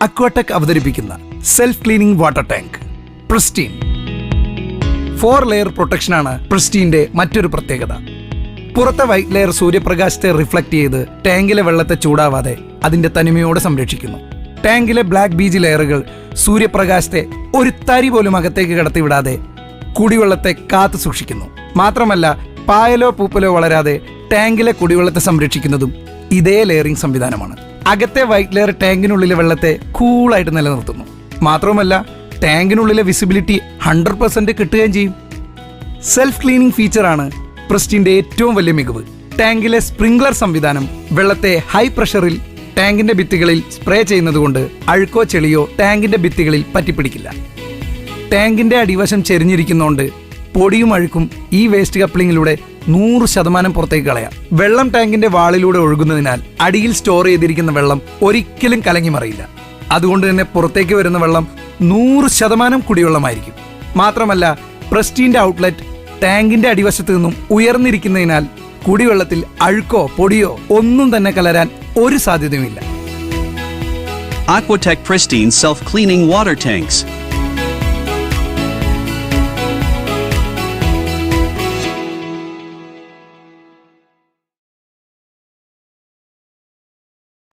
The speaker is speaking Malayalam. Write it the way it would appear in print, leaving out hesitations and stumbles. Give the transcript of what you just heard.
അക്വാടെക് അവതരിപ്പിക്കുന്ന self cleaning water tank Pristine. 4 layer പ്രൊട്ടക്ഷനാണ് പ്രിസ്റ്റീന്റെ മറ്റൊരു പ്രത്യേകത. പുറത്തെ വൈറ്റ് ലെയർ സൂര്യപ്രകാശത്തെ റിഫ്ലക്ട് ചെയ്ത് ടാങ്കിലെ വെള്ളത്തെ ചൂടാവാതെ അതിന്റെ തനിമയോടെ സംരക്ഷിക്കുന്നു. ടാങ്കിലെ ബ്ലാക്ക് ബീജ് ലെയറുകൾ സൂര്യപ്രകാശത്തെ ഒരു തരി പോലും അകത്തേക്ക് കടത്തിവിടാതെ കുടിവെള്ളത്തെ കാത്തു സൂക്ഷിക്കുന്നു. മാത്രമല്ല, പായലോ പൂപ്പലോ വളരാതെ ടാങ്കിലെ കുടിവെള്ളത്തെ സംരക്ഷിക്കുന്നതും ഇതേ ലെയറിംഗ് സംവിധാനമാണ്. അകത്തെ വൈറ്റ് ലെയർ ടാങ്കിനുള്ളിലെ വെള്ളത്തെ കൂളായിട്ട് നിലനിർത്തുന്നു. മാത്രമല്ല, ടാങ്കിനുള്ളിലെ വിസിബിലിറ്റി 100% കിട്ടുകയും ചെയ്യും. സെൽഫ് ക്ലീനിംഗ് ഫീച്ചറാണ് പ്രിസ്റ്റീന്റെ ഏറ്റവും വലിയ മികവ്. ടാങ്കിലെ സ്പ്രിംഗ്ലർ സംവിധാനം വെള്ളത്തെ ഹൈ പ്രഷറിൽ ടാങ്കിന്റെ ഭിത്തികളിൽ സ്പ്രേ ചെയ്യുന്നതുകൊണ്ട് അഴുക്കോ ചെളിയോ ടാങ്കിന്റെ ഭിത്തികളിൽ പറ്റിപ്പിടിക്കില്ല. ടാങ്കിന്റെ അടിവശം ചെരിഞ്ഞിരിക്കുന്നതുകൊണ്ട് പൊടിയും അഴുക്കും ഈ വേസ്റ്റ് കപ്ലിങ്ങിലൂടെ 100% പുറത്തേക്ക് കളയാം. വെള്ളം ടാങ്കിന്റെ വാളിലൂടെ ഒഴുകുന്നതിനാൽ അടിയിൽ സ്റ്റോർ ചെയ്തിരിക്കുന്ന വെള്ളം ഒരിക്കലും കലങ്ങി മറിയില്ല. അതുകൊണ്ട് തന്നെ പുറത്തേക്ക് വരുന്ന വെള്ളം 100% കുടിവെള്ളമായിരിക്കും. മാത്രമല്ല, പ്രിസ്റ്റീന്റെ ഔട്ട്ലെറ്റ് ടാങ്കിന്റെ അടിവശത്ത് നിന്നും ഉയർന്നിരിക്കുന്നതിനാൽ കുടിവെള്ളത്തിൽ അഴുക്കോ പൊടിയോ ഒന്നും തന്നെ കലരാൻ ഒരു സാധ്യതയുമില്ല. Aquatech Pristine Self-Cleaning Water Tanks.